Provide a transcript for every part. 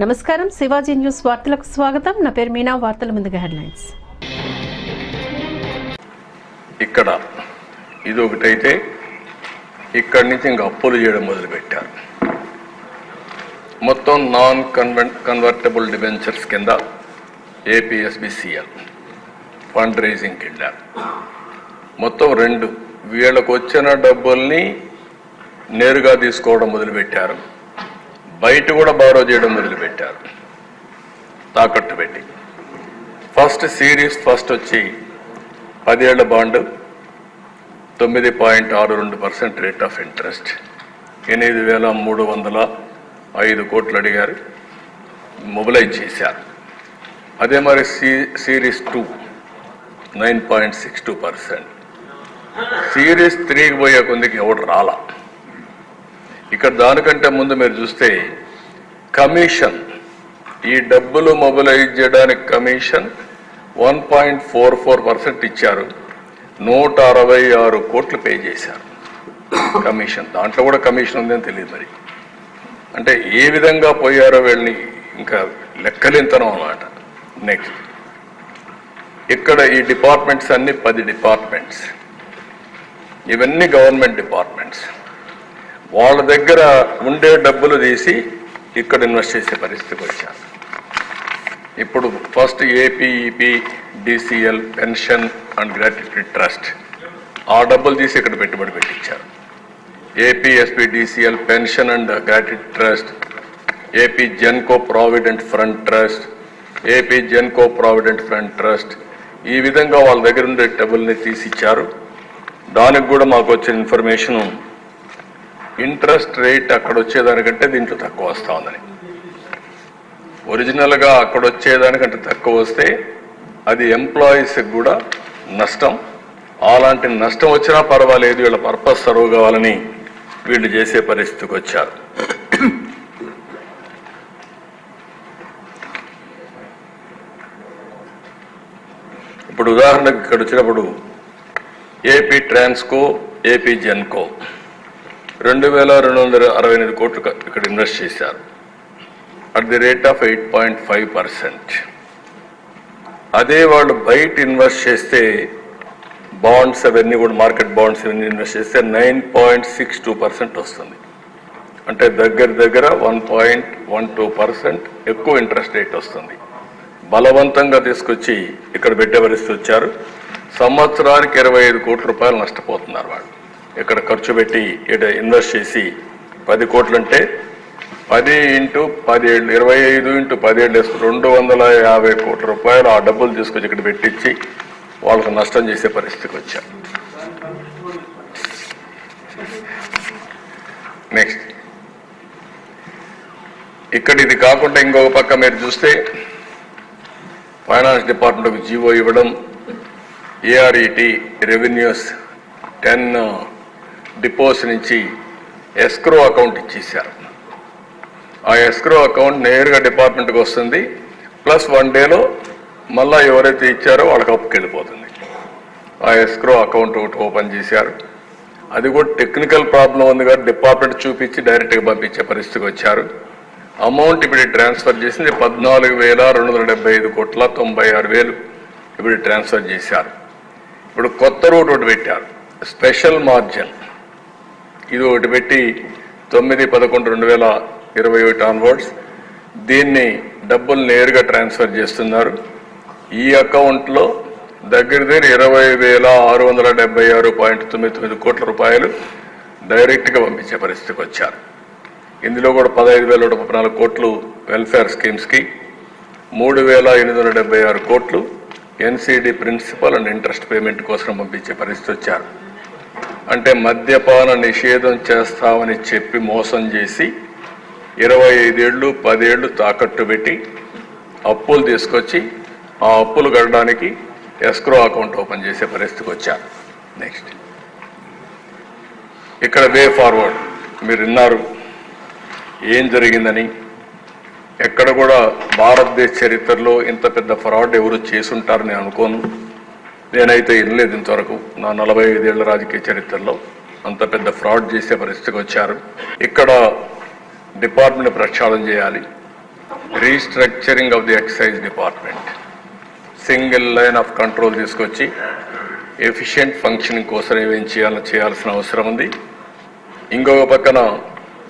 నమస్కారం, శివాజీ న్యూస్ వార్తలకు స్వాగతం. నా పేరు మీనా. వార్తల ముందుగా హెడ్లైన్స్. ఇక్కడ ఇది ఒకటైతే ఇక్కడి నుంచి ఇంకా అప్పులు చేయడం మొదలుపెట్టారు. మొత్తం నాన్ కన్వర్టబుల్ డిబెంచర్స్ కింద ఏపీఎస్బిసిఎల్ ఫండ్ రైజింగ్కి వెళ్ళారు. మొత్తం 2 వీళ్ళకు వచ్చిన డబ్బుల్ని నేరుగా తీసుకోవడం మొదలుపెట్టారు. బయట కూడా బారో చేయడం మొదలుపెట్టారు తాకట్టు పెట్టి. ఫస్ట్ సిరీస్ వచ్చి 10 ఏళ్ల బాండ్ 9.62% రేట్ ఆఫ్ ఇంట్రెస్ట్ 8,305 కోట్లు అడిగారు, మొబిలైజ్ చేశారు. అదే మరి సిరీస్ 2 9.62%. సిరీస్ 3కి పోయే కొందికి ఎవడు రాలా. ఇక్కడ దానికంటే ముందు మీరు చూస్తే కమిషన్, ఈ డబ్బులు మొబిలైజ్ చేయడానికి కమిషన్ 1.44% ఇచ్చారు. 166 కోట్లు పే చేశారు కమిషన్. దాంట్లో కూడా కమిషన్ ఉందని తెలియదు. మరి అంటే ఏ విధంగా పోయారో వీళ్ళని ఇంకా లెక్కలేంతనం అన్నమాట. నెక్స్ట్ ఇక్కడ ఈ డిపార్ట్మెంట్స్ అన్ని 10 డిపార్ట్మెంట్స్, ఇవన్నీ గవర్నమెంట్ డిపార్ట్మెంట్స్. వాళ్ళ దగ్గర ఉండే డబ్బులు తీసి ఇక్కడ ఇన్వెస్ట్ చేసే పరిస్థితికి వచ్చారు. ఇప్పుడు first APEP DCL pension and gratuity trust ఆ డబ్బులు తీసి ఇక్కడ పెట్టుబడి పెట్టించారు. APSP DCL pension and gratuity trust, AP Genco provident fund trust, AP Genco provident fund trust, ఈ విధంగా వాళ్ళ దగ్గర ఉండే డబ్బుల్ని తీసి ఇచ్చారు. దానికి కూడా మాకు వచ్చిన ఇన్ఫర్మేషను ఇంట్రెస్ట్ రేట్ అక్కడ వచ్చేదానికంటే దీంట్లో తక్కువ వస్తూ ఉందని. ఒరిజినల్గా అక్కడ వచ్చేదానికంటే తక్కువ వస్తే అది ఎంప్లాయీస్కి కూడా నష్టం. అలాంటి నష్టం వచ్చినా పర్వాలేదు, వీళ్ళ పర్పస్ సర్వ్ కావాలని వీళ్ళు చేసే పరిస్థితికి వచ్చారు. ఇప్పుడు ఉదాహరణకు ఇక్కడ వచ్చినప్పుడు ఏపీ ట్రాన్స్కో, ఏపీ జెన్కో 2,268 కోట్లు ఇక్కడ ఇన్వెస్ట్ చేశారు అట్ ది రేట్ ఆఫ్ 8.5%. అదే వాళ్ళు బయట ఇన్వెస్ట్ చేస్తే బాండ్స్ అవన్నీ కూడా మార్కెట్ బాండ్స్ అవన్నీ ఇన్వెస్ట్ చేస్తే 9.62% వస్తుంది. అంటే దగ్గర 1.12% ఎక్కువ ఇంట్రెస్ట్ రేట్ వస్తుంది. బలవంతంగా తీసుకొచ్చి ఇక్కడ పెట్టే పరిస్థితి వచ్చారు. సంవత్సరానికి 25 కోట్ల రూపాయలు నష్టపోతున్నారు వాళ్ళు. ఇక్కడ ఖర్చు పెట్టి ఇక్కడ ఇన్వెస్ట్ చేసి 10 కోట్లు అంటే 10 × 17 25 × 17 250 కోట్ల రూపాయలు ఆ డబ్బులు తీసుకొచ్చి ఇక్కడ పెట్టించి వాళ్ళకు నష్టం చేసే పరిస్థితికి వచ్చారు. నెక్స్ట్ ఇక్కడ ఇది కాకుండా ఇంకొక పక్క మీరు చూస్తే ఫైనాన్స్ డిపార్ట్మెంట్కి జీవో ఇవ్వడం, ఏఆర్ఈటీ రెవెన్యూస్ 10 డిపోస్ నుంచి ఎస్క్రో అకౌంట్ ఇచ్చేసారు. ఆ ఎస్క్రో అకౌంట్ నేరుగా డిపార్ట్మెంట్కి వస్తుంది. ప్లస్ 1 డేలో మళ్ళీ ఎవరైతే ఇచ్చారో వాళ్ళకి అప్పుకి వెళ్ళిపోతుంది. ఆ ఎస్క్రో అకౌంట్ ఒకటి ఓపెన్ చేశారు. అది కూడా టెక్నికల్ ప్రాబ్లం ఉంది కాబట్టి డిపార్ట్మెంట్ చూపించి డైరెక్ట్గా పంపించే పరిస్థితికి వచ్చారు. అమౌంట్ ఇప్పుడు ట్రాన్స్ఫర్ చేసింది 14,275 కోట్ల 96,000 ఇప్పుడు ట్రాన్స్ఫర్ చేశారు. ఇప్పుడు కొత్త రూట్ ఒకటి పెట్టారు, స్పెషల్ మార్జిన్. ఇది ఒకటి పెట్టి 9/11/2021 ఆన్వర్డ్స్ దీన్ని డబ్బులు నేరుగా ట్రాన్స్ఫర్ చేస్తున్నారు. ఈ అకౌంట్లో దగ్గర 20,676.99 కోట్ల రూపాయలు డైరెక్ట్గా పంపించే పరిస్థితికి వచ్చారు. ఇందులో కూడా 15,134 కోట్లు వెల్ఫేర్ స్కీమ్స్కి, 3,876 కోట్లు NCD principal and interest payment కోసం పంపించే పరిస్థితి వచ్చారు. అంటే మద్యపాన నిషేధం చేస్తామని చెప్పి మోసం చేసి 25 ఏళ్ళు 10 ఏళ్ళు తాకట్టు పెట్టి అప్పులు తీసుకొచ్చి ఆ అప్పులు కట్టడానికి ఎస్క్రో అకౌంట్ ఓపెన్ చేసే పరిస్థితికి వచ్చారు. నెక్స్ట్ ఇక్కడ వే ఫార్వర్డ్ మీరు విన్నారు ఏం జరిగిందని. ఎక్కడ కూడా భారతదేశ చరిత్రలో ఇంత పెద్ద ఫ్రాడ్ ఎవరు చేసుంటారని నేను అనుకోను. నేనైతే వినలేదు ఇంతవరకు నా 45 ఏళ్ల రాజకీయ చరిత్రలో అంత పెద్ద ఫ్రాడ్ చేసే పరిస్థితికి వచ్చారు. ఇక్కడ డిపార్ట్మెంట్ ప్రక్షాళన చేయాలి. Restructuring of the excise department, single line of control తీసుకొచ్చి ఎఫిషియెంట్ ఫంక్షనింగ్ కోసం ఏమేం చేయాల్సిన అవసరం ఉంది. ఇంకొక పక్కన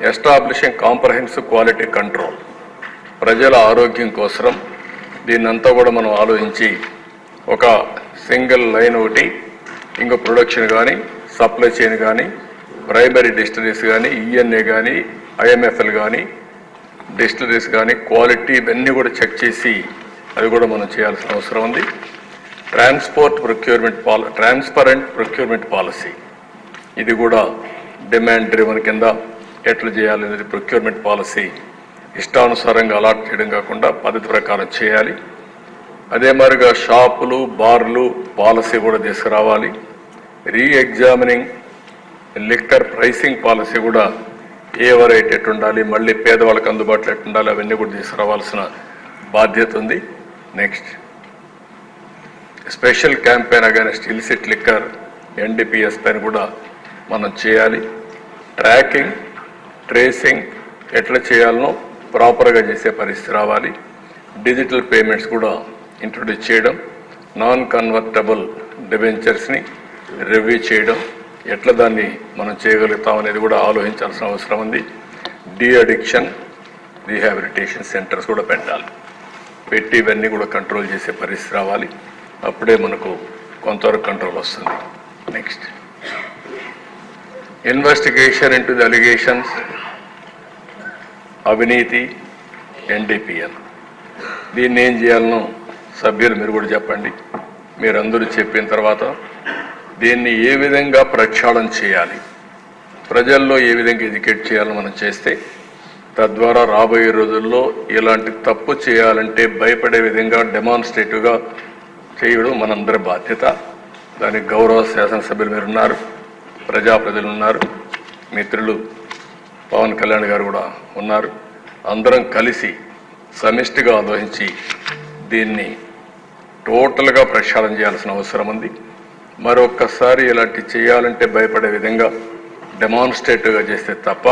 ఎస్టాబ్లిషింగ్ కాంప్రహెన్సివ్ క్వాలిటీ కంట్రోల్, ప్రజల ఆరోగ్యం కోసం దీన్నంతా కూడా మనం ఆలోచించి ఒక సింగిల్ లైన్ ఒకటి, ఇంకో ప్రొడక్షన్ కానీ, సప్లై చైన్ కానీ, ప్రైమరీ డిస్టిలరీస్ కానీ, ఈఎన్ఏ కానీ, ఐఎంఎఫ్ఎల్ కానీ, డిస్టిలరీస్ కానీ, క్వాలిటీ ఇవన్నీ కూడా చెక్ చేసి అది కూడా మనం చేయాల్సిన అవసరం ఉంది. ట్రాన్స్పరెంట్ ప్రొక్యూర్మెంట్ పాలసీ, ఇది కూడా డిమాండ్ డ్రివన్ కింద ఎట్లా చేయాలనేది ప్రొక్యూర్మెంట్ పాలసీ ఇష్టానుసారంగా అలాట్ చేయడం కాకుండా పద్ధతి ప్రకారం చేయాలి. అదే మరిగా షాపులు, బార్లు పాలసీ కూడా తీసుకురావాలి. రీఎగ్జామినింగ్ లిక్కర్ ప్రైసింగ్ పాలసీ కూడా ఏ వెరైటీ ఎట్టుండాలి, మళ్ళీ పేదవాళ్ళకి అందుబాటులో ఎట్టుండాలి, అవన్నీ కూడా తీసుకురావాల్సిన బాధ్యత ఉంది. Next, special campaign against illicit liquor NDPS పైన కూడా మనం చేయాలి. ట్రాకింగ్, ట్రేసింగ్ ఎట్లా చేయాలనో ప్రాపర్గా చేసే పరిస్థితి రావాలి. డిజిటల్ పేమెంట్స్ కూడా ఇంట్రొడ్యూస్ చేయడం, నాన్ కన్వర్టబుల్ డిబెంచర్స్ని రివ్యూ చేయడం, ఎట్లా దాన్ని మనం చేయగలుగుతాం అనేది కూడా ఆలోచించాల్సిన అవసరం ఉంది. డీ అడిక్షన్ రీహాబిలిటేషన్ సెంటర్స్ కూడా పెట్టాలి. పెట్టి ఇవన్నీ కూడా కంట్రోల్ చేసే పరిస్థితి రావాలి. అప్పుడే మనకు కొంతవరకు కంట్రోల్ వస్తుంది. Next, investigation into the allegations అవినీతి ఎన్డీపీఎల్, దీన్ని ఏం చేయాలనో సభ్యులు మీరు కూడా చెప్పండి. మీరందరూ చెప్పిన తర్వాత దీన్ని ఏ విధంగా ప్రక్షాళన చేయాలి, ప్రజల్లో ఏ విధంగా ఎడ్యుకేట్ చేయాలని మనం చేస్తే తద్వారా రాబోయే రోజుల్లో ఇలాంటి తప్పు చేయాలంటే భయపడే విధంగా డెమాన్స్ట్రేటివ్గా చేయడం మనందరి బాధ్యత. దానికి గౌరవ శాసనసభ్యులు మీరు ఉన్నారు, ప్రజలు ఉన్నారు, మిత్రులు పవన్ కళ్యాణ్ గారు కూడా ఉన్నారు. అందరం కలిసి సమిష్టిగా ఆలోచించి దీన్ని టోటల్గా ప్రక్షాళన చేయాల్సిన అవసరం ఉంది. మరొక్కసారి ఇలాంటి చేయాలంటే భయపడే విధంగా డెమాన్స్ట్రేటివ్గా చేస్తే తప్ప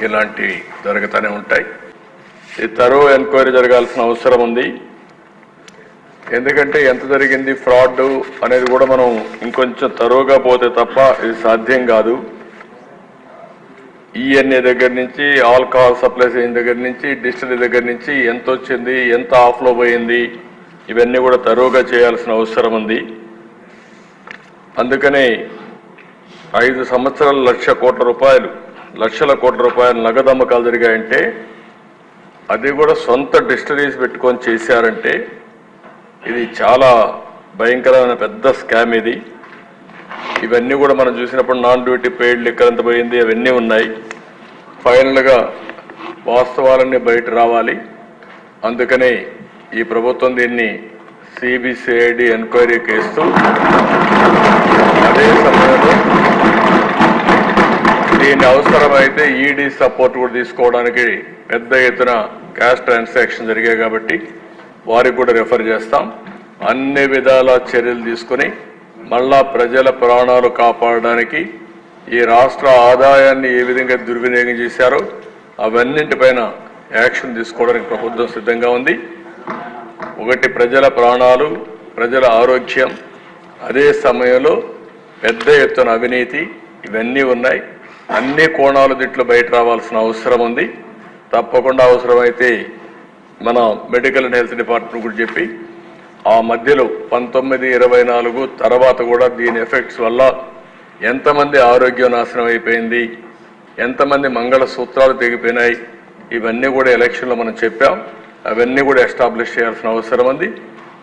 ఇలాంటివి జరుగుతూనే ఉంటాయి. ఈ తరో ఎంక్వైరీ జరగాల్సిన అవసరం ఉంది. ఎందుకంటే ఎంత జరిగింది ఫ్రాడ్ అనేది కూడా మనం ఇంకొంచెం తరోగా పోతే తప్ప ఇది సాధ్యం కాదు. ఈఎన్ఏ దగ్గర నుంచి, ఆల్కహాల్ సప్లై చైన్ దగ్గర నుంచి, డిస్టిలరీ దగ్గర నుంచి ఎంత వచ్చింది, ఎంత ఆఫ్లో పోయింది, ఇవన్నీ కూడా తరోగా చేయాల్సిన అవసరం ఉంది. అందుకనే 5 సంవత్సరాలు లక్షల కోట్ల రూపాయలు నగదు అమ్మకాలు జరిగాయంటే, అది కూడా సొంత డిస్టిలరీస్ పెట్టుకొని చేశారంటే ఇది చాలా భయంకరమైన పెద్ద స్కామ్ ఇది. ఇవన్నీ కూడా మనం చూసినప్పుడు నాన్ డ్యూటీ పెయిడ్ లిక్కర్ ఎంత పోయింది, అవన్నీ ఉన్నాయి. ఫైనల్గా వాస్తవాలన్నీ బయట రావాలి. అందుకనే ఈ ప్రభుత్వం దీన్ని సిబిసిఐడి ఎంక్వైరీకి వేస్తూ, అదే సమయంలో దీన్ని అవసరమైతే ఈడీ సపోర్ట్ కూడా తీసుకోవడానికి పెద్ద ఎత్తున క్యాష్ ట్రాన్సాక్షన్ జరిగాయి కాబట్టి వారికి కూడా రెఫర్ చేస్తాం. అన్ని విధాల చర్యలు తీసుకుని మళ్ళా ప్రజల ప్రాణాలు కాపాడడానికి, ఈ రాష్ట్ర ఆదాయాన్ని ఏ విధంగా దుర్వినియోగం చేశారో అవన్నింటిపైన యాక్షన్ తీసుకోవడానికి ప్రభుత్వం సిద్ధంగా ఉంది. ఒకటి ప్రజల ప్రాణాలు, ప్రజల ఆరోగ్యం, అదే సమయంలో పెద్ద ఎత్తున అవినీతి, ఇవన్నీ ఉన్నాయి. అన్ని కోణాలు దీంట్లో బయట రావాల్సిన అవసరం ఉంది. తప్పకుండా అవసరమైతే మన మెడికల్ అండ్ హెల్త్ డిపార్ట్మెంట్ కూడా చెప్పి ఆ మధ్యలో 1924 తర్వాత కూడా దీని ఎఫెక్ట్స్ వల్ల ఎంతమంది ఆరోగ్యం నాశనం అయిపోయింది, ఎంతమంది మంగళసూత్రాలు తెగిపోయినాయి, ఇవన్నీ కూడా ఎలక్షన్లో మనం చెప్పాం. అవన్నీ కూడా ఎస్టాబ్లిష్ చేయాల్సిన అవసరం ఉంది.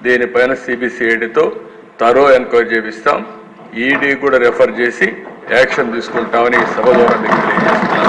దీనిపైన సిబిసిఐడితో తరో ఎంక్వైరీ చేపిస్తాం. ఈడీ కూడా రెఫర్ చేసి యాక్షన్ తీసుకుంటామని సభ ద్వారా తెలియజేస్తున్నాం.